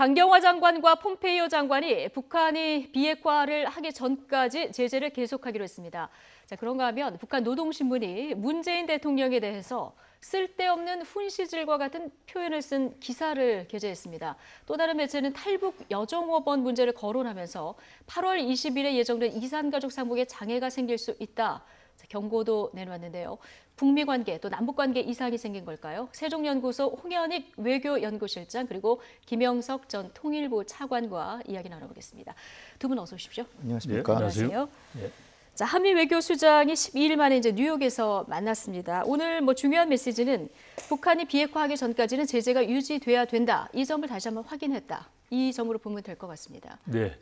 강경화 장관과 폼페이오 장관이 북한이 비핵화를 하기 전까지 제재를 계속하기로 했습니다. 자, 그런가 하면 북한 노동신문이 문재인 대통령에 대해서 쓸데없는 훈시질과 같은 표현을 쓴 기사를 게재했습니다. 또 다른 매체는 탈북 여종업원 문제를 거론하면서 8월 20일에 예정된 이산가족 상봉에 장애가 생길 수 있다. 경고도 내놓았는데요. 북미 관계 또 남북 관계 이상이 생긴 걸까요? 세종연구소 홍현익 외교연구실장 그리고 김영석 전 통일부 차관과 이야기 나눠보겠습니다. 두 분 어서 오십시오. 안녕하십니까? 네, 안녕하세요. 네. 자, 한미 외교수장이 12일 만에 이제 뉴욕에서 만났습니다. 오늘 중요한 메시지는 북한이 비핵화하기 전까지는 제재가 유지돼야 된다. 이 점을 다시 한번 확인했다. 이 점으로 보면 될 것 같습니다. 네,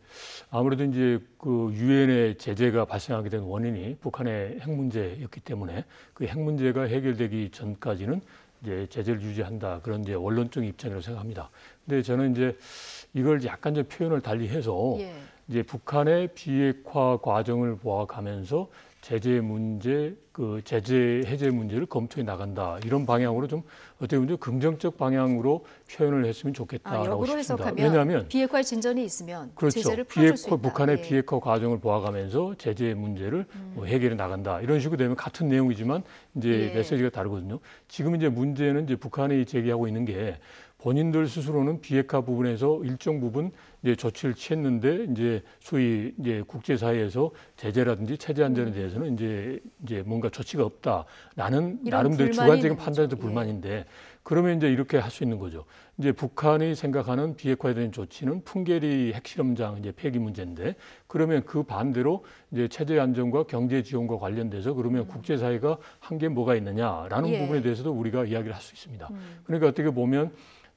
아무래도 이제 그 유엔의 제재가 발생하게 된 원인이 북한의 핵 문제였기 때문에 그 핵 문제가 해결되기 전까지는 이제 제재를 유지한다 그런 이제 원론적인 입장이라고 생각합니다. 근데 저는 이제 이걸 약간 좀 표현을 달리해서 이제 북한의 비핵화 과정을 보아가면서 제재 문제, 그 제재 해제 문제를 검토해 나간다 이런 방향으로 좀 어떻게 보면 긍정적 방향으로 표현을 했으면 좋겠다라고 싶습니다. 왜냐하면 비핵화의 진전이 있으면 그렇죠. 제재를 풀어줄 수 있다. 북한의 비핵화 과정을 보아가면서 제재 문제를 해결해 나간다 이런 식으로 되면 같은 내용이지만 이제 메시지가 다르거든요. 지금 이제 문제는 이제 북한이 제기하고 있는 게 본인들 스스로는 비핵화 부분에서 일정 부분 이제 조치를 취했는데 이제 소위 이제 국제사회에서 제재라든지 체제 안전에 대해서는 이제 뭔가 조치가 없다라는 나름대로 주관적인 판단에서 불만인데 그러면 이제 이렇게 할 수 있는 거죠. 이제 북한이 생각하는 비핵화에 대한 조치는 풍계리 핵실험장 이제 폐기 문제인데 그러면 그 반대로 이제 체제 안전과 경제 지원과 관련돼서 그러면 국제사회가 한 게 뭐가 있느냐라는 부분에 대해서도 우리가 이야기를 할 수 있습니다. 그러니까 어떻게 보면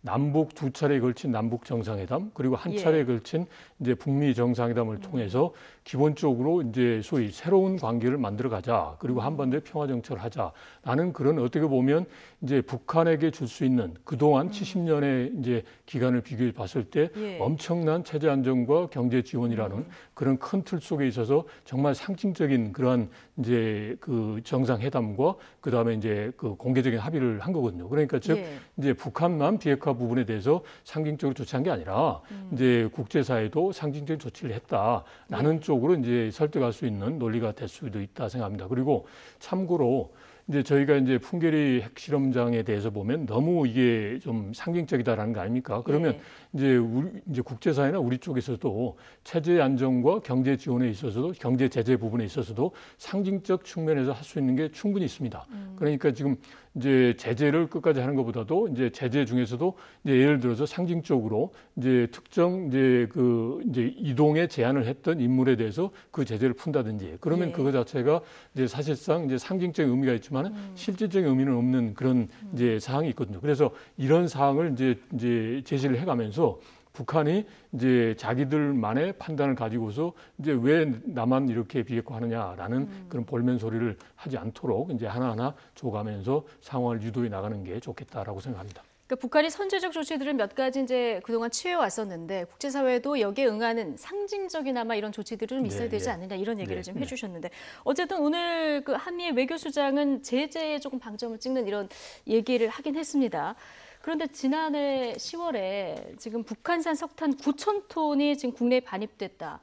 남북 두 차례에 걸친 남북 정상회담 그리고 한 차례에 걸친 이제 북미 정상회담을 통해서 기본적으로 이제 소위 새로운 관계를 만들어 가자 그리고 한반도에 평화 정착을 하자라는 그런 어떻게 보면 이제 북한에게 줄 수 있는 그동안 70년의 이제 기간을 비교해 봤을 때 엄청난 체제 안정과 경제 지원이라는 그런 큰 틀 속에 있어서 정말 상징적인 그러한 이제 그 정상회담과 그다음에 이제 그 공개적인 합의를 한 거거든요. 그러니까 즉 이제 북한만 비핵화 부분에 대해서 상징적으로 조치한 게 아니라 이제 국제사회도 상징적인 조치를 했다라는 쪽으로 이제 설득할 수 있는 논리가 될 수도 있다 생각합니다. 그리고 참고로 이제 저희가 이제 풍계리 핵실험장에 대해서 보면 너무 이게 좀 상징적이다라는 거 아닙니까? 그러면 이제 국제사회나 우리 쪽에서도 체제 안정과 경제 지원에 있어서도 경제 제재 부분에 있어서도 상징적 측면에서 할 수 있는 게 충분히 있습니다. 그러니까 지금 이제 제재를 끝까지 하는 것보다도 이제 제재 중에서도 이제 예를 들어서 상징적으로 이제 특정 이제 그 이제 이동에 제한을 했던 인물에 대해서 그 제재를 푼다든지 그러면 그거 자체가 이제 사실상 이제 상징적인 의미가 있지만 실질적인 의미는 없는 그런 이제 사항이 있거든요. 그래서 이런 사항을 이제 제시를 해가면서 북한이 이제 자기들만의 판단을 가지고서 이제 왜 나만 이렇게 비핵화하느냐라는 그런 볼멘 소리를 하지 않도록 이제 하나하나 줘가면서 상황을 유도해 나가는 게 좋겠다라고 생각합니다. 그러니까 북한이 선제적 조치들을 몇 가지 이제 그동안 취해 왔었는데 국제사회도 여기에 응하는 상징적이나마 이런 조치들이 좀 있어야 되지 않느냐 이런 얘기를 좀 해주셨는데 어쨌든 오늘 그 한미의 외교수장은 제재에 조금 방점을 찍는 이런 얘기를 하긴 했습니다. 그런데 지난해 10월에 지금 북한산 석탄 9천 톤이 지금 국내에 반입됐다.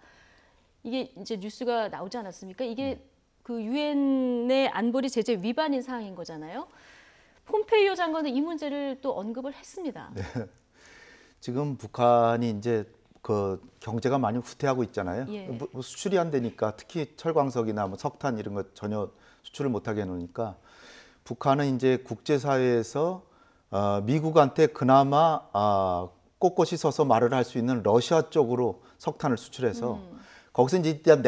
이게 이제 뉴스가 나오지 않았습니까? 이게 그 유엔의 안보리 제재 위반인 사항인 거잖아요. 폼페이오 장관은 이 문제를 또 언급을 했습니다. 네. 지금 북한이 이제 그 경제가 많이 후퇴하고 있잖아요. 뭐 수출이 안 되니까 특히 철광석이나 뭐 석탄 이런 것 전혀 수출을 못하게 해놓으니까 북한은 이제 국제사회에서 미국한테 그나마 꼿꼿이 서서 말을 할 수 있는 러시아 쪽으로 석탄을 수출해서 거기서 이제 일단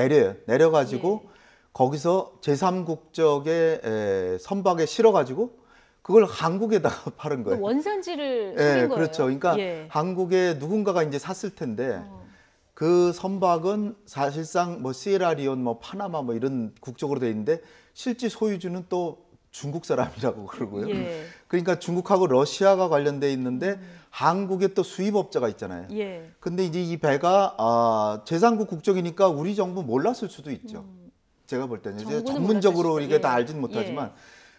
내려가지고 거기서 제3국적의 선박에 실어가지고 그걸 한국에다가 파는 거예요. 원산지를 숨긴 거예요. 그렇죠. 그러니까 한국에 누군가가 이제 샀을 텐데 그 선박은 사실상 뭐 시에라리온, 뭐 파나마 뭐 이런 국적으로 돼 있는데 실제 소유주는 또 중국 사람이라고 그러고요. 그러니까 중국하고 러시아가 관련돼 있는데 한국에 또 수입업자가 있잖아요. 근데 이제 이 배가 제3국 국적이니까 우리 정부 몰랐을 수도 있죠. 제가 볼 때는 이제 전문적으로 이게 다 알지는 못하지만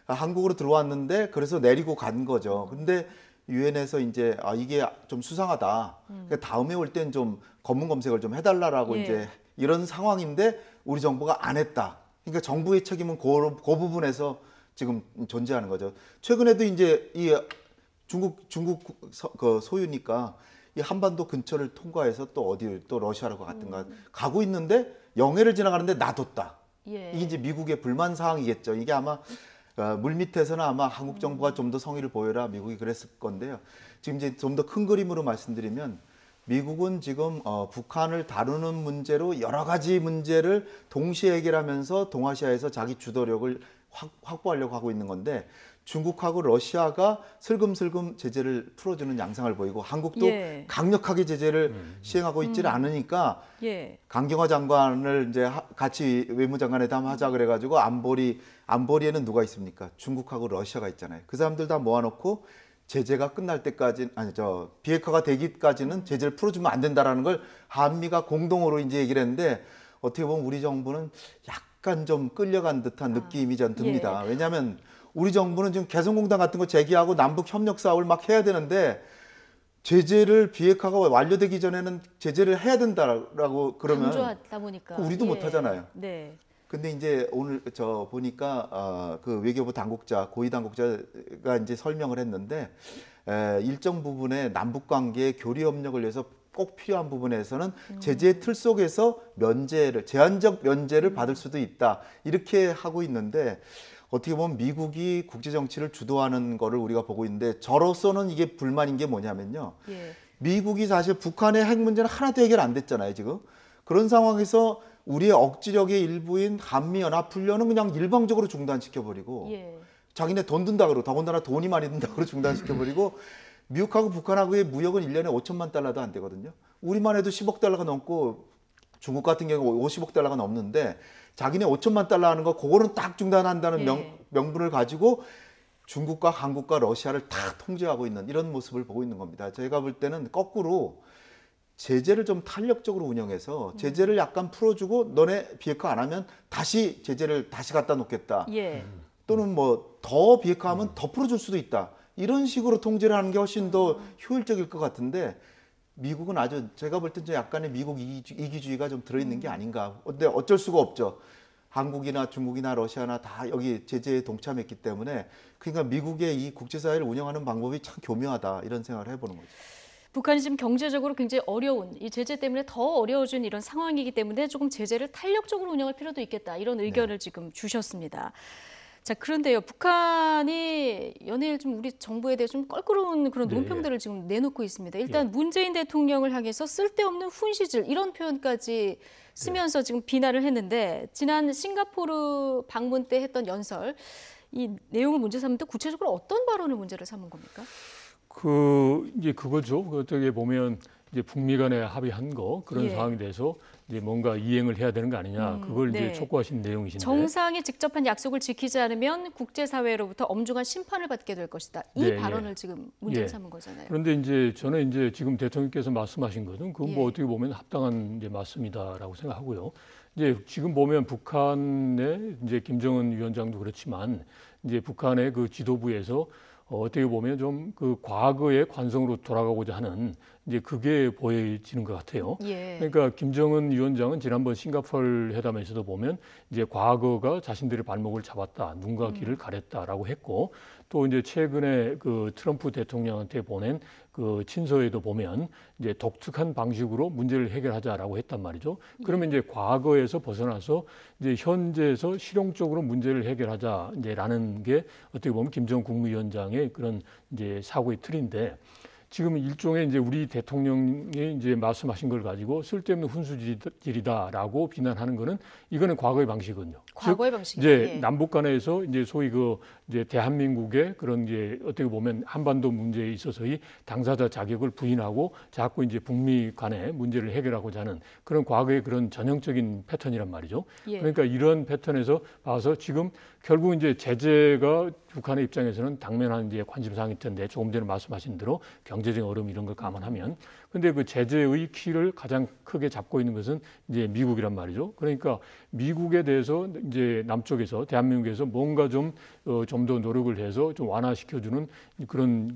한국으로 들어왔는데 그래서 내리고 간 거죠. 근데 유엔에서 이제 이게 좀 수상하다. 그러니까 다음에 올 땐 좀 검문 검색을 좀 해달라라고 예. 이제 이런 상황인데 우리 정부가 안 했다. 그러니까 정부의 책임은 그 부분에서 지금 존재하는 거죠. 최근에도 이제 이 중국 그 소유니까 이 한반도 근처를 통과해서 또 어디 또 러시아라고 갔든가 가고 있는데 영해를 지나가는데 놔뒀다. 예. 이게 이제 미국의 불만 사항이겠죠. 이게 아마 물 밑에서는 아마 한국 정부가 좀 더 성의를 보여라 미국이 그랬을 건데요. 지금 이제 좀 더 큰 그림으로 말씀드리면 미국은 지금 북한을 다루는 문제로 여러 가지 문제를 동시에 해결하면서 동아시아에서 자기 주도력을 확보하려고 하고 있는 건데 중국하고 러시아가 슬금슬금 제재를 풀어주는 양상을 보이고 한국도 예. 강력하게 제재를 시행하고 있지를 않으니까 예. 강경화 장관을 이제 같이 외무장관회담 하자 그래가지고 안보리에는 누가 있습니까? 중국하고 러시아가 있잖아요. 그 사람들 다 모아놓고 제재가 끝날 때까지 비핵화가 되기까지는 제재를 풀어주면 안 된다라는 걸 한미가 공동으로 이제 얘기를 했는데 어떻게 보면 우리 정부는 약간 좀 끌려간 듯한 느낌이 전 듭니다. 예. 왜냐하면 우리 정부는 지금 개성공단 같은 거 제기하고 남북 협력 사업을 막 해야 되는데 제재를 비핵화가 완료되기 전에는 제재를 해야 된다라고 그러면 강조하다 보니까 우리도 못 하잖아요. 네. 근데 이제 오늘 저 보니까 그 외교부 당국자 고위 당국자가 이제 설명을 했는데 일정 부분의 남북 관계의 교류 협력을 위해서 꼭 필요한 부분에서는 제재 틀 속에서 제한적 면제를 받을 수도 있다 이렇게 하고 있는데 어떻게 보면 미국이 국제 정치를 주도하는 거를 우리가 보고 있는데 저로서는 이게 불만인 게 뭐냐면요. 예. 미국이 사실 북한의 핵 문제는 하나도 해결 안 됐잖아요, 지금. 그런 상황에서 우리의 억지력의 일부인 한미연합훈련은 그냥 일방적으로 중단시켜버리고 예. 자기네 돈 든다 그러고 더군다나 돈이 많이 든다 그러고 중단시켜버리고 미국하고 북한하고의 무역은 1년에 5천만 달러도 안 되거든요. 우리만 해도 10억 달러가 넘고 중국 같은 경우 50억 달러가 넘는데 자기네 5천만 달러 하는 거 그거는 딱 중단한다는 예. 명분을 가지고 중국과 한국과 러시아를 다 통제하고 있는 이런 모습을 보고 있는 겁니다. 저희가 볼 때는 거꾸로 제재를 좀 탄력적으로 운영해서 제재를 약간 풀어주고 너네 비핵화 안 하면 다시 제재를 다시 갖다 놓겠다. 예. 또는 뭐 더 비핵화하면 더 풀어줄 수도 있다. 이런 식으로 통제를 하는 게 훨씬 더 효율적일 것 같은데 미국은 아주 제가 볼 때 약간의 미국 이기주의가 좀 들어있는 게 아닌가. 근데 어쩔 수가 없죠. 한국이나 중국이나 러시아나 다 여기 제재에 동참했기 때문에 그러니까 미국의 이 국제사회를 운영하는 방법이 참 교묘하다 이런 생각을 해보는 거죠. 북한이 지금 경제적으로 굉장히 어려운 이 제재 때문에 더 어려워진 이런 상황이기 때문에 조금 제재를 탄력적으로 운영할 필요도 있겠다 이런 의견을 지금 주셨습니다. 자, 그런데요, 북한이 연일 좀 우리 정부에 대해 좀 껄끄러운 그런 네, 논평들을 지금 내놓고 있습니다. 일단 문재인 대통령을 향해서 쓸데없는 훈시질 이런 표현까지 쓰면서 지금 비난을 했는데 지난 싱가포르 방문 때 했던 연설 이 내용을 문제 삼는데 구체적으로 어떤 발언을 문제를 삼은 겁니까? 이제 그거죠. 어떻게 보면 이제 북미 간에 합의한 거 그런 예. 상황에 대해서 이제 뭔가 이행을 해야 되는 거 아니냐. 그걸 네. 이제 촉구하신 내용이신데. 정상이 직접 한 약속을 지키지 않으면 국제사회로부터 엄중한 심판을 받게 될 것이다. 이 네, 발언을 예. 지금 문제를 예. 삼은 거잖아요. 그런데 이제 저는 이제 지금 대통령께서 말씀하신 것은 그건 뭐 예. 어떻게 보면 합당한 이제 말씀이다라고 생각하고요. 이제 지금 보면 북한의 이제 김정은 위원장도 그렇지만 이제 북한의 그 지도부에서 어떻게 보면 좀 그 과거의 관성으로 돌아가고자 하는 이제 그게 보여지는 것 같아요. 예. 그러니까 김정은 위원장은 지난번 싱가포르 회담에서도 보면 이제 과거가 자신들의 발목을 잡았다, 눈과 귀를 가렸다라고 했고 또 이제 최근에 그 트럼프 대통령한테 보낸 그 친서에도 보면 이제 독특한 방식으로 문제를 해결하자라고 했단 말이죠. 그러면 이제 과거에서 벗어나서 이제 현재에서 실용적으로 문제를 해결하자 이제라는 게 어떻게 보면 김정은 국무위원장의 그런 이제 사고의 틀인데 지금 일종의 이제 우리 대통령이 이제 말씀하신 걸 가지고 쓸데없는 훈수질이다라고 비난하는 거는 이거는 과거의 방식이거든요. 과거의 방식이다. 이제 예. 남북 간에서 이제 소위 그 이제 대한민국의 그런 이제 어떻게 보면 한반도 문제에 있어서의 당사자 자격을 부인하고 자꾸 이제 북미 간의 문제를 해결하고자 하는 그런 과거의 그런 전형적인 패턴이란 말이죠. 예. 그러니까 이런 패턴에서 봐서 지금 결국 이제 제재가 북한의 입장에서는 당면한 이제 관심사항일 텐데 조금 전에 말씀하신 대로 경제적인 어려움 이런 걸 감안하면 근데 그 제재의 키를 가장 크게 잡고 있는 것은 이제 미국이란 말이죠. 그러니까 미국에 대해서 이제 남쪽에서 대한민국에서 뭔가 좀 더 노력을 해서 좀 완화시켜주는 그런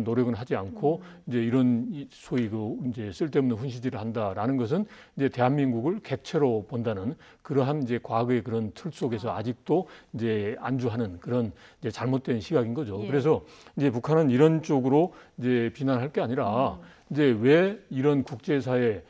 노력은 하지 않고 이제 이런 소위 이제 쓸데없는 훈시질을 한다라는 것은 이제 대한민국을 객체로 본다는 그러한 이제 과거의 그런 틀 속에서 아직도 이제 안주하는 그런 이제 잘못된 시각인 거죠. 예. 그래서 이제 북한은 이런 쪽으로 이제 비난할 게 아니라 이제 왜 이런 국제사회의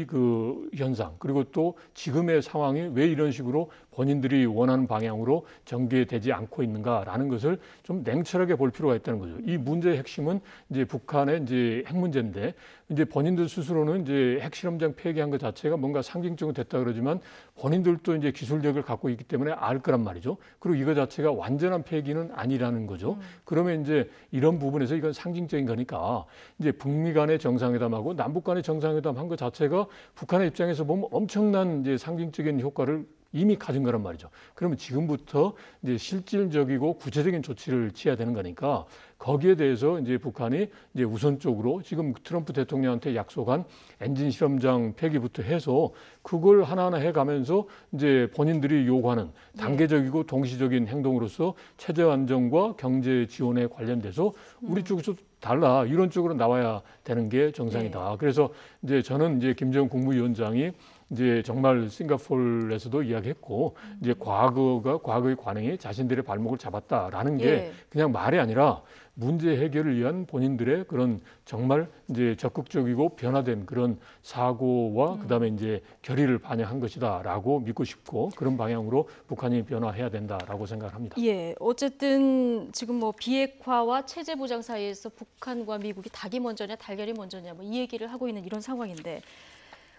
그 현상 그리고 또 지금의 상황이 왜 이런 식으로 본인들이 원하는 방향으로 전개되지 않고 있는가라는 것을 좀 냉철하게 볼 필요가 있다는 거죠. 이 문제의 핵심은 이제 북한의 이제 핵 문제인데 이제 본인들 스스로는 이제 핵실험장 폐기한 것 자체가 뭔가 상징적으로 됐다 그러지만 본인들도 이제 기술력을 갖고 있기 때문에 알 거란 말이죠. 그리고 이거 자체가 완전한 폐기는 아니라는 거죠. 그러면 이제 이런 부분에서 이건 상징적인 거니까 이제 북미 간의 정상회담하고 남북 간의 정상회담 한 것 자체가 북한의 입장에서 보면 엄청난 이제 상징적인 효과를 이미 가진 거란 말이죠. 그러면 지금부터 이제 실질적이고 구체적인 조치를 취해야 되는 거니까 거기에 대해서 이제 북한이 이제 우선적으로 지금 트럼프 대통령한테 약속한 엔진 실험장 폐기부터 해서 그걸 하나하나 해가면서 이제 본인들이 요구하는 단계적이고 동시적인 행동으로서 체제 안정과 경제 지원에 관련돼서 우리 쪽에서 달라 이런 쪽으로 나와야 되는 게 정상이다. 그래서 이제 저는 이제 김정은 국무위원장이 이제 정말 싱가포르에서도 이야기했고 이제 과거의 관행이 자신들의 발목을 잡았다라는 게 그냥 말이 아니라 문제 해결을 위한 본인들의 그런 정말 이제 적극적이고 변화된 그런 사고와 그다음에 이제 결의를 반영한 것이다라고 믿고 싶고 그런 방향으로 북한이 변화해야 된다라고 생각합니다. 예, 어쨌든 지금 뭐 비핵화와 체제 보장 사이에서 북한과 미국이 닭이 먼저냐 달걀이 먼저냐 뭐 이 얘기를 하고 있는 이런 상황인데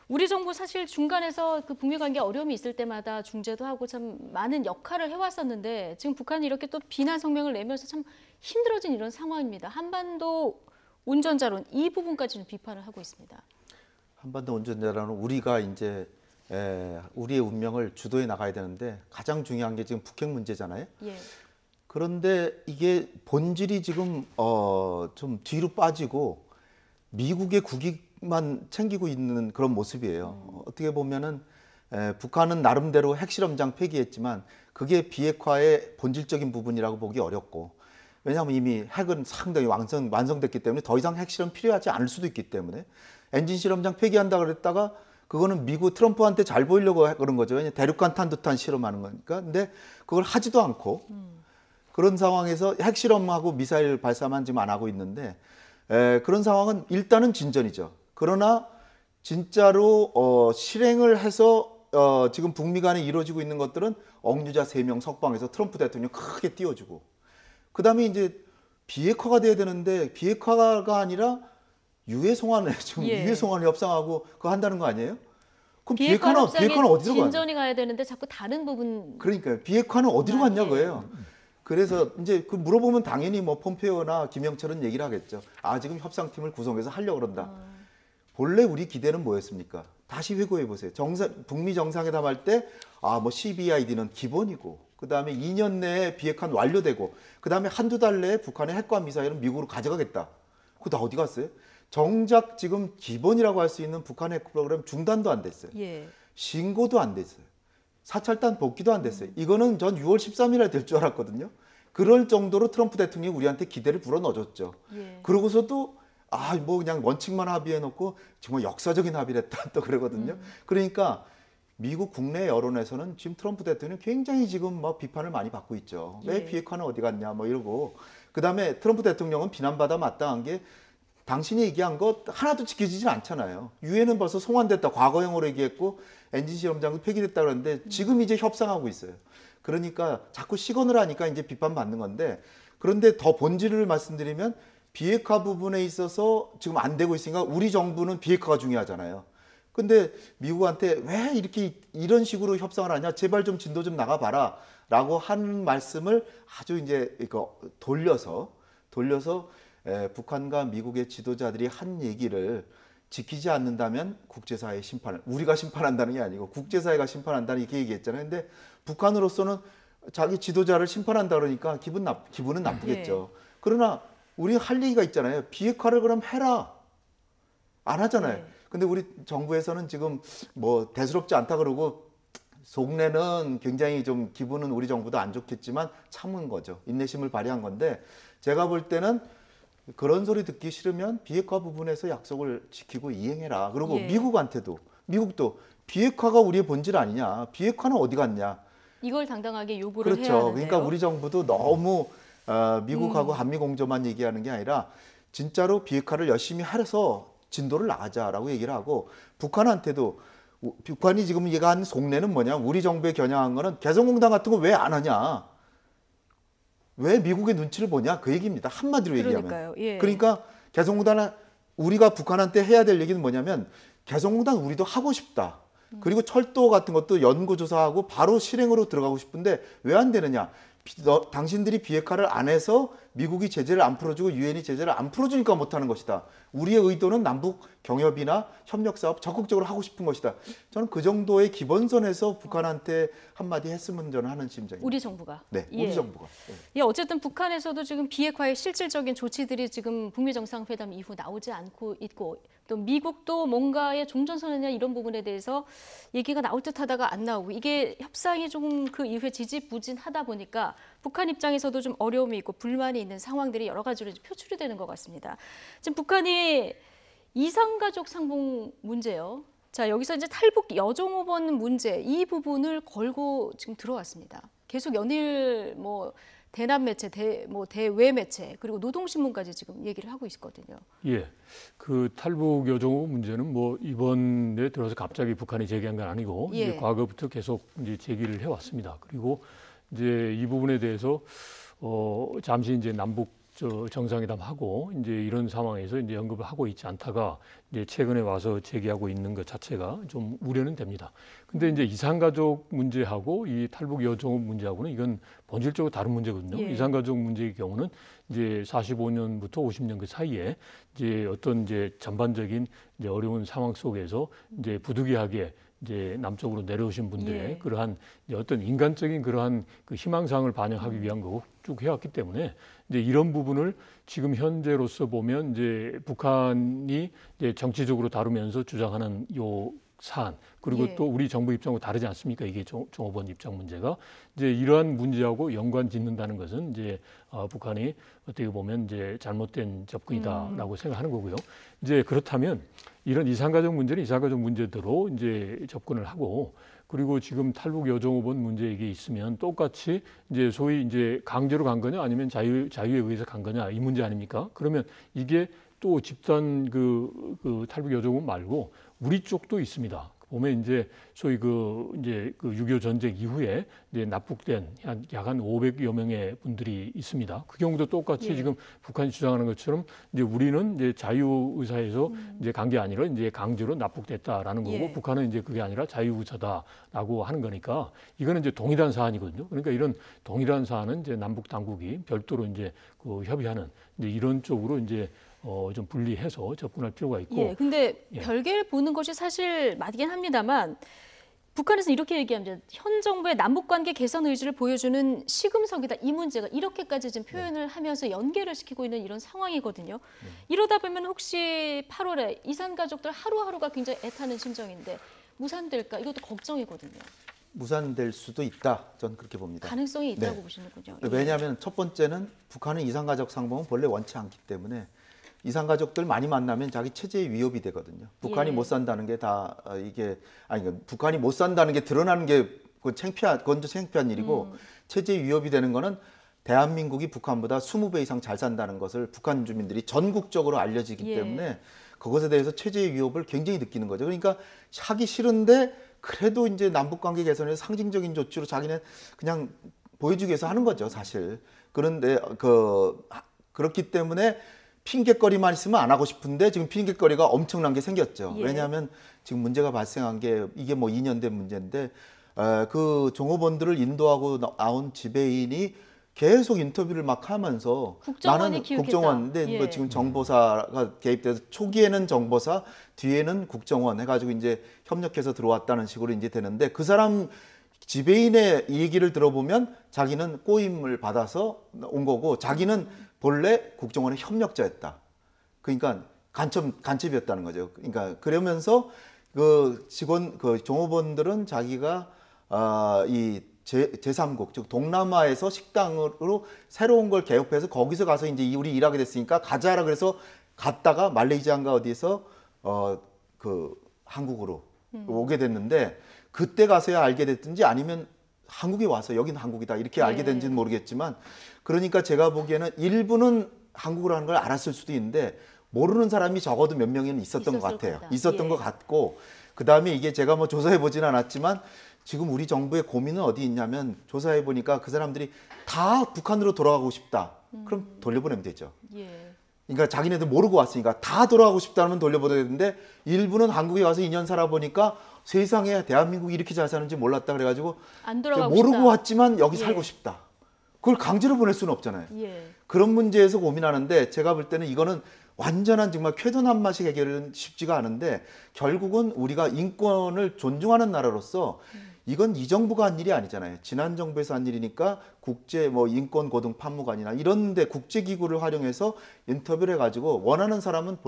우리 정부 사실 중간에서 그 북미 관계 어려움이 있을 때마다 중재도 하고 참 많은 역할을 해왔었는데 지금 북한이 이렇게 또 비난 성명을 내면서 참 힘들어진 이런 상황입니다. 한반도 온전자론 이 부분까지는 비판을 하고 있습니다. 한반도 온전자론은 우리가 이제 우리의 운명을 주도해 나가야 되는데 가장 중요한 게 지금 북핵 문제잖아요. 예. 그런데 이게 본질이 지금 좀 뒤로 빠지고 미국의 국익만 챙기고 있는 그런 모습이에요. 어떻게 보면은 북한은 나름대로 핵실험장 폐기했지만 그게 비핵화의 본질적인 부분이라고 보기 어렵고 왜냐하면 이미 핵은 상당히 완성됐기 때문에 더 이상 핵실험 필요하지 않을 수도 있기 때문에 엔진 실험장 폐기한다 그랬다가 그거는 미국 트럼프한테 잘 보이려고 그런 거죠. 왜냐하면 대륙간 탄도탄 실험하는 거니까. 근데 그걸 하지도 않고 그런 상황에서 핵실험하고 미사일 발사만 지금 안 하고 있는데 그런 상황은 일단은 진전이죠. 그러나 진짜로 실행을 해서 지금 북미 간에 이루어지고 있는 것들은 억류자 3명 석방해서 트럼프 대통령 크게 띄워주고 그다음에 이제 비핵화가 돼야 되는데 비핵화가 아니라 유해 송환을 지금 유해 송환을 협상하고 그거 한다는 거 아니에요? 그럼 비핵화는 어디로 가냐? 진전이 가야 되는데 자꾸 다른 부분. 그러니까 비핵화는 어디로 갔냐고요. 그래서 이제 그 물어보면 당연히 뭐 폼페오나 김영철은 얘기를 하겠죠. 아 지금 협상팀을 구성해서 하려고 그런다. 본래 우리 기대는 뭐였습니까? 다시 회고해 보세요. 북미 정상회담 할 때 아 뭐 CBID는 기본이고 그다음에 2년 내에 비핵화는 완료되고 그다음에 한두 달 내에 북한의 핵과 미사일은 미국으로 가져가겠다. 그거 다 어디 갔어요? 정작 지금 기본이라고 할 수 있는 북한 핵 프로그램 중단도 안 됐어요. 신고도 안 됐어요. 사찰단 복귀도 안 됐어요. 이거는 전 6월 13일에 될 줄 알았거든요. 그럴 정도로 트럼프 대통령이 우리한테 기대를 불어넣어줬죠. 그러고서도 아 뭐 그냥 원칙만 합의해놓고 정말 역사적인 합의를 했다 또 그러거든요. 그러니까 미국 국내 여론에서는 지금 트럼프 대통령이 굉장히 지금 뭐 비판을 많이 받고 있죠. 왜 비핵화는 어디 갔냐 뭐 이러고 그다음에 트럼프 대통령은 비난받아 마땅한 게 당신이 얘기한 것 하나도 지켜지질 않잖아요. 유엔은 벌써 송환됐다 과거형으로 얘기했고 엔진 실험장도 폐기됐다 그러는데 지금 이제 협상하고 있어요. 그러니까 자꾸 시건을 하니까 이제 비판받는 건데 그런데 더 본질을 말씀드리면 비핵화 부분에 있어서 지금 안 되고 있으니까 우리 정부는 비핵화가 중요하잖아요. 근데 미국한테 왜 이런 식으로 협상을 하냐? 제발 좀 진도 좀 나가봐라. 라고 한 말씀을 아주 이제 이거 돌려서 북한과 미국의 지도자들이 한 얘기를 지키지 않는다면 국제사회의 심판을 우리가 심판한다는 게 아니고 국제사회가 심판한다는 이렇게 얘기했잖아요. 근데 북한으로서는 자기 지도자를 심판한다 그러니까 기분은 나쁘겠죠. 그러나 우리 할 얘기가 있잖아요. 비핵화를 그럼 해라. 안 하잖아요. 네. 근데 우리 정부에서는 지금 뭐 대수롭지 않다 그러고 속내는 굉장히 좀 기분은 우리 정부도 안 좋겠지만 참은 거죠. 인내심을 발휘한 건데 제가 볼 때는 그런 소리 듣기 싫으면 비핵화 부분에서 약속을 지키고 이행해라. 그리고 예. 미국도 비핵화가 우리의 본질 아니냐. 비핵화는 어디 갔냐. 이걸 당당하게 요구를 해야 그렇죠. 하는데요. 그러니까 우리 정부도 너무 미국하고 한미 공조만 얘기하는 게 아니라 진짜로 비핵화를 열심히 해서 진도를 나가자라고 얘기를 하고 북한한테도 북한이 지금 얘가 한 속내는 뭐냐. 우리 정부에 겨냥한 거는 개성공단 같은 거 왜 안 하냐. 왜 미국의 눈치를 보냐. 그 얘기입니다. 한마디로 그러니까요. 얘기하면. 예. 그러니까 개성공단을 우리가 북한한테 해야 될 얘기는 뭐냐면 개성공단 우리도 하고 싶다. 그리고 철도 같은 것도 연구조사하고 바로 실행으로 들어가고 싶은데 왜 안 되느냐. 당신들이 비핵화를 안 해서 미국이 제재를 안 풀어주고 유엔이 제재를 안 풀어주니까 못하는 것이다. 우리의 의도는 남북 경협이나 협력 사업 적극적으로 하고 싶은 것이다. 저는 그 정도의 기본선에서 북한한테 한마디 했으면 저는 하는 심정입니다. 우리 정부가. 네, 예. 우리 정부가. 네. 예, 어쨌든 북한에서도 지금 비핵화의 실질적인 조치들이 지금 북미 정상회담 이후 나오지 않고 있고 또 미국도 뭔가의 종전선언이나 이런 부분에 대해서 얘기가 나올 듯하다가 안 나오고 이게 협상이 좀 그 이후에 지지부진하다 보니까 북한 입장에서도 좀 어려움이 있고 불만이 있는 상황들이 여러 가지로 표출이 되는 것 같습니다. 지금 북한이 이산가족 상봉 문제요. 자, 여기서 이제 탈북 여종업원 문제 이 부분을 걸고 지금 들어왔습니다. 계속 연일 뭐 대남 매체, 대외 매체 그리고 노동신문까지 지금 얘기를 하고 있거든요. 예, 그 탈북 여종 문제는 뭐 이번에 들어서 갑자기 북한이 제기한 건 아니고 예. 이제 과거부터 계속 이제 제기를 해왔습니다. 그리고 이제 이 부분에 대해서 잠시 이제 남북 정상회담 하고 이제 이런 상황에서 이제 언급을 하고 있지 않다가 이제 최근에 와서 제기하고 있는 것 자체가 좀 우려는 됩니다. 근데 이제 이산가족 문제하고 이 탈북 여종 문제하고는 이건 본질적으로 다른 문제거든요. 예. 이산가족 문제의 경우는 이제 45년부터 50년 그 사이에 이제 어떤 이제 전반적인 이제 어려운 상황 속에서 이제 부득이하게 이제 남쪽으로 내려오신 분들의 예. 그러한 이제 어떤 인간적인 그러한 그 희망사항을 반영하기 위한 거고 쭉 해왔기 때문에 이제 이런 부분을 지금 현재로서 보면 이제 북한이 이제 정치적으로 다루면서 주장하는 요 사안 그리고 예. 또 우리 정부 입장과 다르지 않습니까? 이게 종업원 입장 문제가 이제 이러한 문제하고 연관 짓는다는 것은 이제 북한이 어떻게 보면 이제 잘못된 접근이다라고 생각하는 거고요. 이제 그렇다면 이런 이산가족 문제는 이산가족 문제대로 이제 접근을 하고 그리고 지금 탈북 여종업원 문제 이게 있으면 똑같이 이제 소위 이제 강제로 간 거냐 아니면 자유에 의해서 간 거냐 이 문제 아닙니까? 그러면 이게 또 집단 그 탈북 여종업원 말고 우리 쪽도 있습니다. 보면 이제 소위 이제 6.25 전쟁 이후에 이제 납북된 약 한 500여 명의 분들이 있습니다. 그 경우도 똑같이 예. 지금 북한이 주장하는 것처럼 이제 우리는 이제 자유 의사에서 이제 간 게 아니라 이제 강제로 납북됐다라는 거고 예. 북한은 이제 그게 아니라 자유 의사다라고 하는 거니까 이거는 이제 동일한 사안이거든요. 그러니까 이런 동일한 사안은 이제 남북 당국이 별도로 이제 협의하는 이제 이런 쪽으로 이제 좀 분리해서 접근할 필요가 있고. 예, 근데 예. 별개를 보는 것이 사실 맞긴 합니다만 북한에서는 이렇게 얘기합니다. 현 정부의 남북관계 개선 의지를 보여주는 시금석이다. 이 문제가 이렇게까지 지금 표현을 하면서 연계를 시키고 있는 이런 상황이거든요. 이러다 보면 혹시 8월에 이산가족들 하루하루가 굉장히 애타는 심정인데 무산될까? 이것도 걱정이거든요. 무산될 수도 있다. 저는 그렇게 봅니다. 가능성이 있다고 네. 보시는군요. 왜냐하면 첫 번째는 북한은 이산가족 상봉은 본래 원치 않기 때문에 이산가족들 많이 만나면 자기 체제에 위협이 되거든요. 북한이 예. 못 산다는 게 다 이게 그러니까 북한이 못 산다는 게 드러나는 게 그건 창피한 일이고 체제에 위협이 되는 거는 대한민국이 북한보다 20배 이상 잘 산다는 것을 북한 주민들이 전국적으로 알려지기 예. 때문에 그것에 대해서 체제의 위협을 굉장히 느끼는 거죠. 그러니까 하기 싫은데 그래도 이제 남북관계 개선에서 상징적인 조치로 자기는 그냥 보여주기 위해서 하는 거죠, 사실. 그런데 그렇기 때문에 핑계거리만 있으면 안 하고 싶은데 지금 핑계거리가 엄청난 게 생겼죠. 예. 왜냐하면 지금 문제가 발생한 게 이게 뭐 2년 된 문제인데 그 종업원들을 인도하고 나온 지배인이 계속 인터뷰를 막 하면서 국정원이 나는 기획했다. 국정원인데 뭐 예. 지금 정보사가 개입돼서 초기에는 정보사, 뒤에는 국정원 해가지고 이제 협력해서 들어왔다는 식으로 이제 되는데 그 사람 지배인의 얘기를 들어보면 자기는 꼬임을 받아서 온 거고 자기는 본래 국정원의 협력자였다. 그러니까 간첩이었다는 거죠. 그러니까 그러면서 그 직원 그 종업원들은 자기가 이 제3국 즉 동남아에서 식당으로 새로운 걸 개업해서 거기서 가서 이제 우리 일하게 됐으니까 가자라 그래서 갔다가 말레이시아인가 어디서 그 한국으로 오게 됐는데 그때 가서야 알게 됐든지 아니면 한국에 와서 여기는 한국이다 이렇게 알게 된지는 모르겠지만 그러니까 제가 보기에는 일부는 한국어라는 걸 알았을 수도 있는데 모르는 사람이 적어도 몇 명은 있었던 것 같아요. 있었던 것 같고 그다음에 이게 제가 뭐 조사해 보지는 않았지만 지금 우리 정부의 고민은 어디 있냐면 조사해 보니까 그 사람들이 다 북한으로 돌아가고 싶다. 그럼 돌려보내면 되죠. 그러니까 자기네들 모르고 왔으니까 다 돌아가고 싶다면 돌려보내야 되는데 일부는 한국에 와서 2년 살아보니까 세상에 대한민국이 이렇게 잘 사는지 몰랐다 그래가지고 안 돌아가고 모르고 싶다. 왔지만 여기 살고 싶다. 그걸 강제로 보낼 수는 없잖아요. 그런 문제에서 고민하는데 제가 볼 때는 이거는 완전한 정말 쾌변한 맛이 해결은 쉽지가 않은데 결국은 우리가 인권을 존중하는 나라로서 이건 이 정부가 한 일이 아니잖아요. 지난 정부에서 한 일이니까 국제 뭐 인권 고등 판무관이나 이런데 국제 기구를 활용해서 인터뷰를 해가지고 원하는 사람은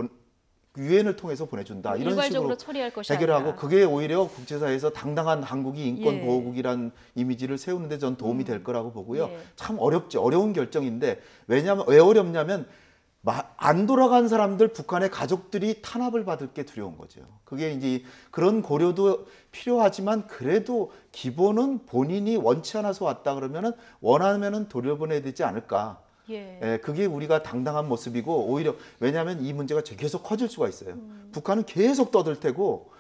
유엔을 통해서 보내준다 이런 식으로 처리할 것이 해결하고 아니라. 그게 오히려 국제사회에서 당당한 한국이 인권 보호국이란 이미지를 세우는데 전 도움이 될 거라고 보고요. 참 어렵죠. 어려운 결정인데 왜냐하면 왜 어렵냐면 안 돌아간 사람들 북한의 가족들이 탄압을 받을 게 두려운 거죠. 그게 이제 그런 고려도 필요하지만 그래도 기본은 본인이 원치 않아서 왔다 그러면은 원하면은 돌려보내야 되지 않을까. 그게 우리가 당당한 모습이고 오히려 왜냐하면 이 문제가 계속 커질 수가 있어요. 북한은 계속 떠들 테고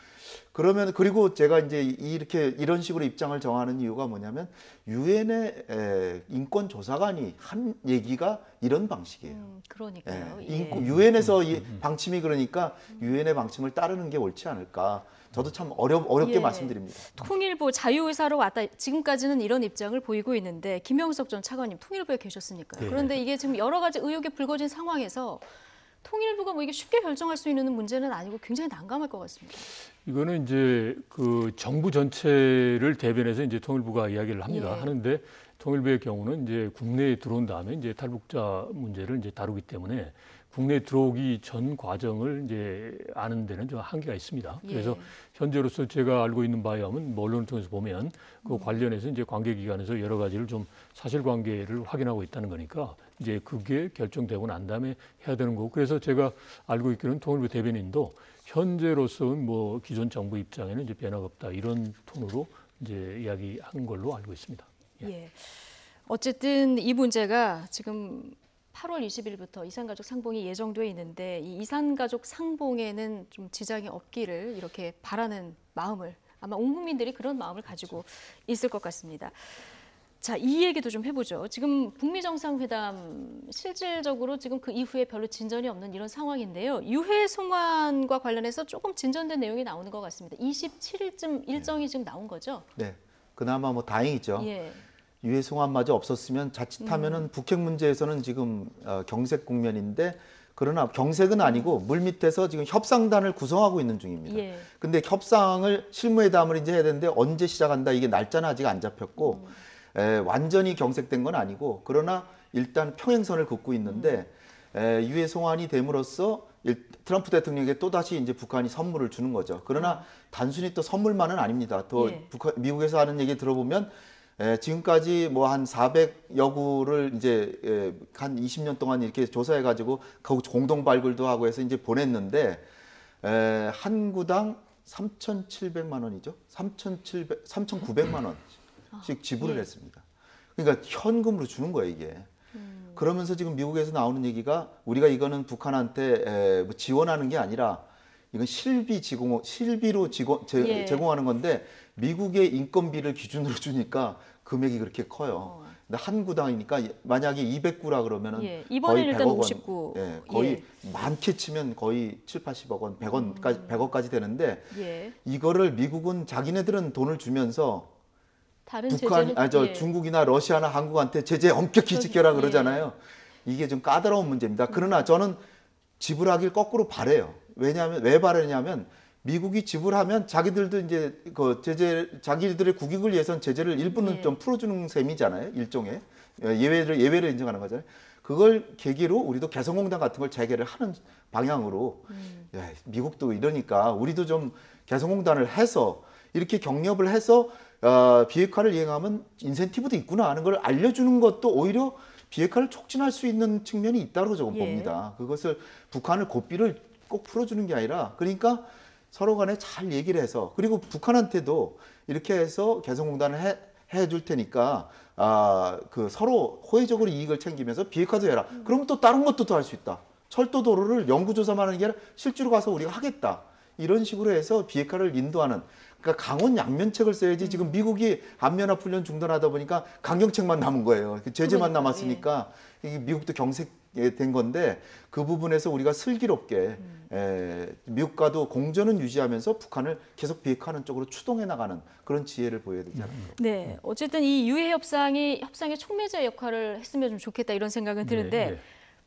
그러면 그리고 제가 이제 이렇게 이런 식으로 입장을 정하는 이유가 뭐냐면 유엔의 인권 조사관이 한 얘기가 이런 방식이에요. 그러니까요. 유엔에서 이 방침이 그러니까 유엔의 방침을 따르는 게 옳지 않을까. 저도 참 어렵게 말씀드립니다. 통일부 자유의사로 왔다. 지금까지는 이런 입장을 보이고 있는데 김영석 전 차관님 통일부에 계셨으니까요. 그런데 이게 지금 여러 가지 의혹이 불거진 상황에서 통일부가 뭐 이게 쉽게 결정할 수 있는 문제는 아니고 굉장히 난감할 것 같습니다. 이거는 이제 그 정부 전체를 대변해서 이제 통일부가 이야기를 합니다. 하는데 통일부의 경우는 이제 국내에 들어온 다음에 이제 탈북자 문제를 이제 다루기 때문에 국내에 들어오기 전 과정을 이제 아는 데는 좀 한계가 있습니다. 그래서 현재로서 제가 알고 있는 바에 의하면 언론을 통해서 보면 그 관련해서 이제 관계기관에서 여러 가지를 좀 사실관계를 확인하고 있다는 거니까 이제 그게 결정되고 난 다음에 해야 되는 거고 그래서 제가 알고 있기로는 통일부 대변인도 현재로서는 뭐 기존 정부 입장에는 이제 변화가 없다 이런 톤으로 이제 이야기하는 걸로 알고 있습니다. 어쨌든 이 문제가 지금 8월 20일부터 이산가족 상봉이 예정돼 있는데 이 이산가족 상봉에는 좀 지장이 없기를 이렇게 바라는 마음을 아마 온 국민들이 그런 마음을 가지고 있을 것 같습니다. 자, 이 얘기도 좀 해보죠. 지금 북미 정상회담 실질적으로 지금 그 이후에 별로 진전이 없는 이런 상황인데요. 유해 송환과 관련해서 조금 진전된 내용이 나오는 것 같습니다. 27일쯤 일정이 지금 나온 거죠? 네, 그나마 뭐 다행이죠. 유해 송환마저 없었으면 자칫하면은 북핵 문제에서는 지금 경색 국면인데 그러나 경색은 아니고 물밑에서 지금 협상단을 구성하고 있는 중입니다. 근데 협상을 실무회담을 이제 해야 되는데 언제 시작한다 이게 날짜는 아직 안 잡혔고 완전히 경색된 건 아니고 그러나 일단 평행선을 긋고 있는데 유해 송환이 됨으로써 트럼프 대통령에게 또다시 이제 북한이 선물을 주는 거죠. 그러나 단순히 또 선물만은 아닙니다. 또 미국에서 하는 얘기 들어보면 지금까지 뭐 한 400여 구를 이제 한 20년 동안 이렇게 조사해 가지고 공동 발굴도 하고 해서 이제 보냈는데 한 구당 3,700만 원이죠. 3,900만 원씩 지불을 했습니다. 그러니까 현금으로 주는 거예요, 이게. 그러면서 지금 미국에서 나오는 얘기가 우리가 이거는 북한한테 지원하는 게 아니라 이건 실비로 제공하는 건데 미국의 인건비를 기준으로 주니까 금액이 그렇게 커요. 근데 한 구당이니까 만약에 200구라 그러면은 이번에 거의 일단 100억 원, 50구. 거의 많게 치면 거의 7, 80억 원, 100억까지 되는데 이거를 미국은 자기네들은 돈을 주면서 다른 북한, 중국이나 러시아나 한국한테 제재 엄격히 지켜라 그러잖아요. 이게 좀 까다로운 문제입니다. 그러나 저는 지불하길 거꾸로 바래요. 왜냐하면 왜 바라냐면 미국이 지불하면 자기들도 이제 그 자기들의 국익을 위해서는 제재를 일부는 좀 풀어주는 셈이잖아요. 일종의 예외를 인정하는 거잖아요. 그걸 계기로 우리도 개성공단 같은 걸 재개를 하는 방향으로 야, 미국도 이러니까 우리도 좀 개성공단을 해서 이렇게 경협을 해서 비핵화를 이행하면 인센티브도 있구나 하는 걸 알려주는 것도 오히려 비핵화를 촉진할 수 있는 측면이 있다고 저는 봅니다. 그것을 북한을 고삐를 꼭 풀어주는 게 아니라 그러니까 서로 간에 잘 얘기를 해서 그리고 북한한테도 이렇게 해서 개성공단을 해줄 테니까 그 서로 호혜적으로 이익을 챙기면서 비핵화도 해라. 그러면 또 다른 것도 더 할 수 있다. 철도 도로를 연구조사만 하는 게 아니라 실제로 가서 우리가 하겠다. 이런 식으로 해서 비핵화를 인도하는 그러니까 강원 양면책을 써야지 지금 미국이 한미연합훈련 중단하다 보니까 강경책만 남은 거예요. 제재만 남았으니까 이게 미국도 경색된 건데 그 부분에서 우리가 슬기롭게 미국과도 공전은 유지하면서 북한을 계속 비핵화하는 쪽으로 추동해 나가는 그런 지혜를 보여야 되지 않을까. 네, 어쨌든 이 유해 협상의 촉매제 역할을 했으면 좀 좋겠다 이런 생각은 드는데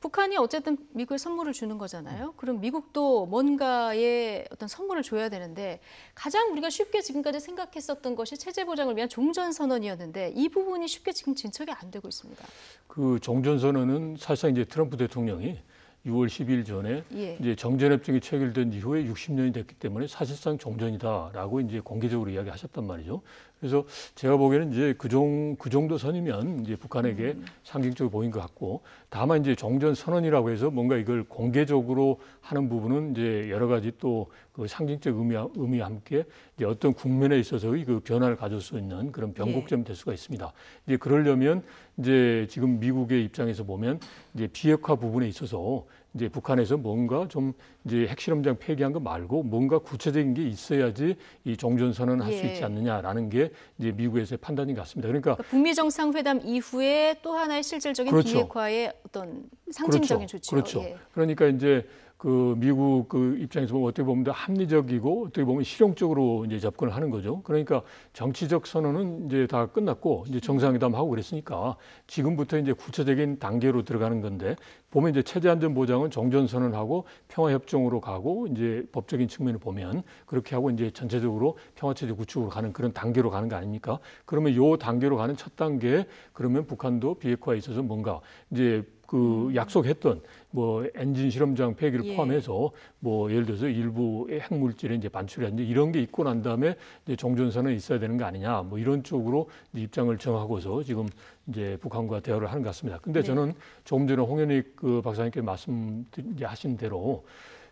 북한이 어쨌든 미국에 선물을 주는 거잖아요. 그럼 미국도 뭔가의 어떤 선물을 줘야 되는데 가장 우리가 쉽게 지금까지 생각했었던 것이 체제 보장을 위한 종전선언이었는데 이 부분이 쉽게 지금 진척이 안 되고 있습니다. 그 종전선언은 사실상 이제 트럼프 대통령이 6월 10일 전에 이제 정전협정이 체결된 이후에 60년이 됐기 때문에 사실상 종전이다라고 이제 공개적으로 이야기하셨단 말이죠. 그래서 제가 보기에는 이제 그 정도 선이면 이제 북한에게 상징적으로 보인 것 같고, 다만 이제 종전 선언이라고 해서 뭔가 이걸 공개적으로 하는 부분은 이제 여러 가지 또 그 상징적 의미와 함께 이제 어떤 국면에 있어서의 그 변화를 가져올 수 있는 그런 변곡점이 될 수가 있습니다. 이제 그러려면 이제 지금 미국의 입장에서 보면 이제 비핵화 부분에 있어서 이제 북한에서 뭔가 좀 이제 핵실험장 폐기한 거 말고 뭔가 구체적인 게 있어야지 이 종전선언을 할 수 있지 않느냐라는 게 이제 미국에서의 판단인 것 같습니다. 그러니까 북미 정상회담 이후에 또 하나의 실질적인 비핵화의 어떤 상징적인 조치죠. 그렇죠. 그러니까 이제 그 미국 그 입장에서 보면 어떻게 보면 합리적이고 어떻게 보면 실용적으로 이제 접근을 하는 거죠. 그러니까 정치적 선언은 이제 다 끝났고 이제 정상회담 하고 그랬으니까 지금부터 이제 구체적인 단계로 들어가는 건데 보면 이제 체제 안전 보장은 종전 선언하고 평화 협정으로 가고 이제 법적인 측면을 보면 그렇게 하고 이제 전체적으로 평화 체제 구축으로 가는 그런 단계로 가는 거 아닙니까? 그러면 요 단계로 가는 첫 단계 그러면 북한도 비핵화에 있어서 뭔가 이제 그 약속했던 뭐 엔진 실험장 폐기를 포함해서 뭐 예를 들어서 일부 핵물질의 이제 반출이라든지 이런 게 있고 난 다음에 이제 종전선언이 있어야 되는 거 아니냐 뭐 이런 쪽으로 입장을 정하고서 지금 이제 북한과 대화를 하는 것 같습니다. 근데 저는 조금 전에 홍현익 그 박사님께 말씀하신 대로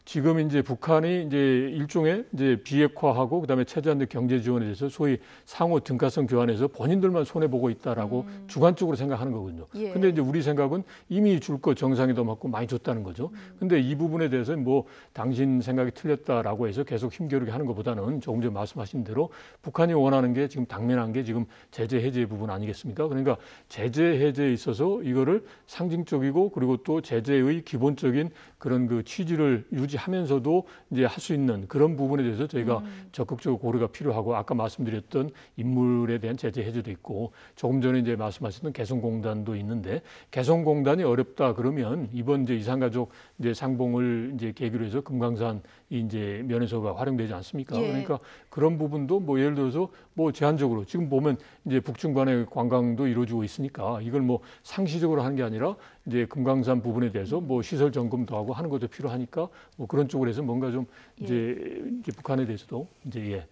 지금 이제 북한이 이제 일종의 이제 비핵화하고 그다음에 체제 안전 경제 지원에 대해서 소위 상호 등가성 교환해서 본인들만 손해 보고 있다라고 주관적으로 생각하는 거거든요. 근데 이제 우리 생각은 이미 줄 거 정상회담 맞고 많이 줬다는 거죠. 근데 이 부분에 대해서 뭐 당신 생각이 틀렸다라고 해서 계속 힘겨루게 하는 것보다는 조금 전에 말씀하신 대로 북한이 원하는 게 지금 당면한 게 지금 제재 해제 부분 아니겠습니까? 그러니까 제재 해제에 있어서 이거를 상징적이고 그리고 또 제재의 기본적인 그런 그 취지를 유지하면서도 이제 할 수 있는 그런 부분에 대해서 저희가 적극적으로 고려가 필요하고 아까 말씀드렸던 인물에 대한 제재 해제도 있고 조금 전에 이제 말씀하셨던 개성공단도 있는데 개성공단이 어렵다 그러면 이번 이제 이산가족 이제 상봉을 이제 계기로 해서 금강산 이제 면에서가 활용되지 않습니까? 그러니까 그런 부분도 뭐 예를 들어서 뭐 제한적으로 지금 보면 이제 북중간의 관광도 이루어지고 있으니까 이걸 뭐 상시적으로 하는 게 아니라 이제 금강산 부분에 대해서 뭐 시설 점검도 하고 하는 것도 필요하니까 뭐 그런 쪽으로 해서 뭔가 좀 이제 북한에 대해서도 이제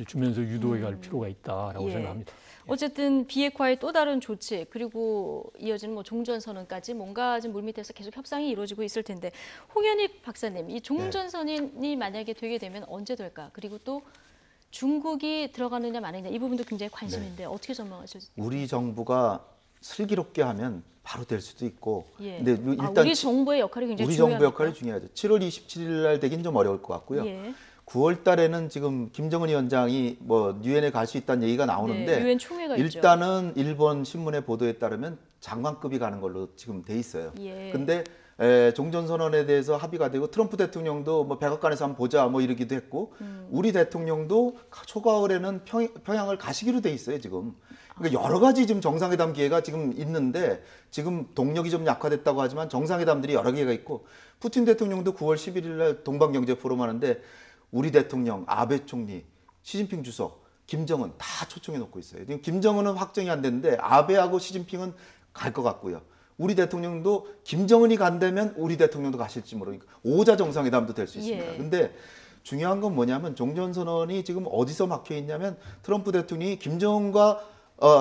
주면서 유도해 갈 필요가 있다라고 생각합니다. 어쨌든 비핵화의 또 다른 조치 그리고 이어지는 뭐 종전선언까지 뭔가 좀 물밑에서 계속 협상이 이루어지고 있을 텐데 홍현익 박사님 이 종전선언이 만약에 되게 되면 언제 될까? 그리고 또 중국이 들어가느냐 마느냐 이 부분도 굉장히 관심인데 어떻게 전망하실지. 우리 정부가 슬기롭게 하면 바로 될 수도 있고. 근데 일단 우리 정부의 역할이 굉장히 우리 정부 역할이 중요하죠. 7월 27일 날 되긴 좀 어려울 것 같고요. 9월 달에는 지금 김정은 위원장이 뭐 유엔에 갈 수 있다는 얘기가 나오는데 유엔 총회가 일단은 일본 신문의 보도에 따르면 장관급이 가는 걸로 지금 돼 있어요. 근데 종전선언에 대해서 합의가 되고 트럼프 대통령도 뭐 백악관에서 한번 보자 뭐 이러기도 했고 우리 대통령도 초가을에는 평양을 가시기로 돼 있어요 지금. 그러니까 여러 가지 지금 정상회담 기회가 지금 있는데 지금 동력이 좀 약화됐다고 하지만 정상회담들이 여러 개가 있고 푸틴 대통령도 9월 11일 날 동방경제 포럼 하는데 우리 대통령, 아베 총리, 시진핑 주석, 김정은 다 초청해 놓고 있어요. 지금 김정은은 확정이 안 됐는데 아베하고 시진핑은 갈 것 같고요. 우리 대통령도 김정은이 간다면 우리 대통령도 가실지 모르니까 5자 정상회담도 될 수 있습니다. 예. 근데 중요한 건 뭐냐면 종전선언이 지금 어디서 막혀 있냐면 트럼프 대통령이 김정은과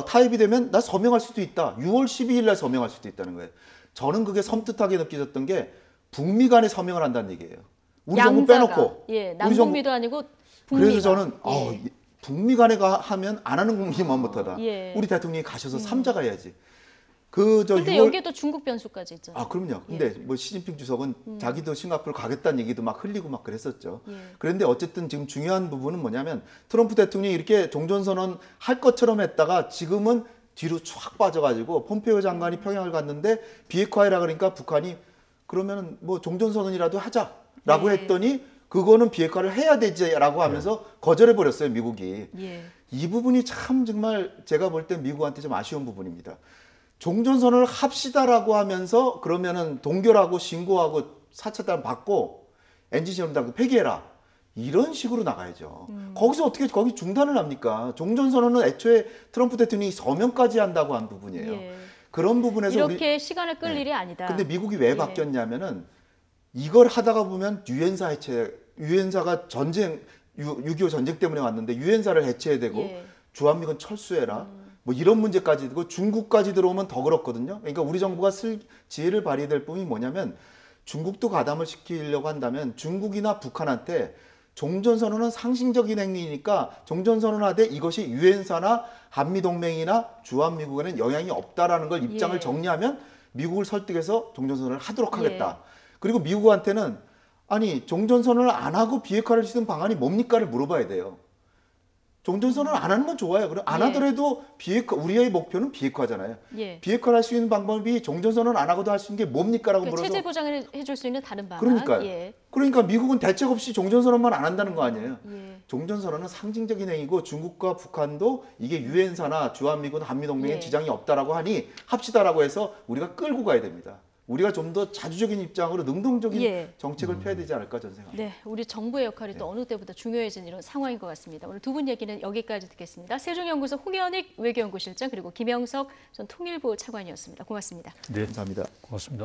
타협이 되면 나 서명할 수도 있다. 6월 12일 날 서명할 수도 있다는 거예요. 저는 그게 섬뜩하게 느껴졌던 게 북미 간에 서명을 한다는 얘기예요. 우리 정부 빼놓고. 예, 우리 정부- 남북미도 아니고 북미가. 그래서 저는 예. 북미 간에 하면 안 하는 국민만 못하다. 예. 우리 대통령이 가셔서 3자가 해야지. 근데 여기에도 중국 변수까지 있잖아요. 아, 그럼요. 근데 뭐 시진핑 주석은 자기도 싱가포르 가겠다는 얘기도 막 흘리고 막 그랬었죠. 그런데 어쨌든 지금 중요한 부분은 뭐냐면 트럼프 대통령이 이렇게 종전선언 할 것처럼 했다가 지금은 뒤로 쫙 빠져가지고 폼페이오 장관이 평양을 갔는데 비핵화해라 그러니까 북한이 그러면 뭐 종전선언이라도 하자라고 네. 했더니 그거는 비핵화를 해야 되지라고 하면서 거절해 버렸어요, 미국이. 예. 이 부분이 참 정말 제가 볼 때 미국한테 좀 아쉬운 부분입니다. 종전선언을 합시다라고 하면서 그러면은 동결하고 신고하고 4차 단 받고 엔진시험당 폐기해라. 이런 식으로 나가야죠. 거기서 어떻게 거기 중단을 합니까? 종전선언은 애초에 트럼프 대통령이 서명까지 한다고 한 부분이에요. 예. 그런 부분에서 이렇게 시간을 끌 네. 일이 아니다. 근데 미국이 왜 예. 바뀌었냐면은 이걸 하다가 보면 유엔사 해체, 유엔사가 전쟁 6.25 전쟁 때문에 왔는데 유엔사를 해체해야 되고 예. 주한미군 철수해라. 뭐 이런 문제까지 되고 중국까지 들어오면 더 그렇거든요. 그러니까 우리 정부가 지혜를 발휘될 부분이 뭐냐면 중국도 가담을 시키려고 한다면 중국이나 북한한테 종전선언은 상징적인 행위니까 종전선언하되 이것이 유엔사나 한미동맹이나 주한미국에는 영향이 없다라는 걸 입장을 예. 정리하면 미국을 설득해서 종전선언을 하도록 하겠다. 예. 그리고 미국한테는 아니 종전선언을 안 하고 비핵화를 시든 방안이 뭡니까를 물어봐야 돼요. 종전선언을 안 하는 건 좋아요. 그럼 안 예. 하더라도 비핵화, 우리의 목표는 비핵화잖아요. 예. 비핵화를 할 수 있는 방법이 종전선언 안 하고도 할 수 있는 게 뭡니까라고 그러니까 물어서 체제 보장을 해줄 수 있는 다른 방안. 그러니까요. 예. 그러니까 미국은 대책 없이 종전선언만 안 한다는 거 아니에요. 예. 종전선언은 상징적인 행위고 중국과 북한도 이게 유엔사나 주한미군 한미동맹에 예. 지장이 없다라고 하니 합시다라고 해서 우리가 끌고 가야 됩니다. 우리가 좀 더 자주적인 입장으로 능동적인 예. 정책을 펴야 되지 않을까 저는 생각합니다. 네, 우리 정부의 역할이 또 어느 때보다 중요해진 이런 상황인 것 같습니다. 오늘 두 분 얘기는 여기까지 듣겠습니다. 세종연구소 홍현익 외교연구실장 그리고 김영석 전 통일부 차관이었습니다. 고맙습니다. 네, 감사합니다. 고맙습니다.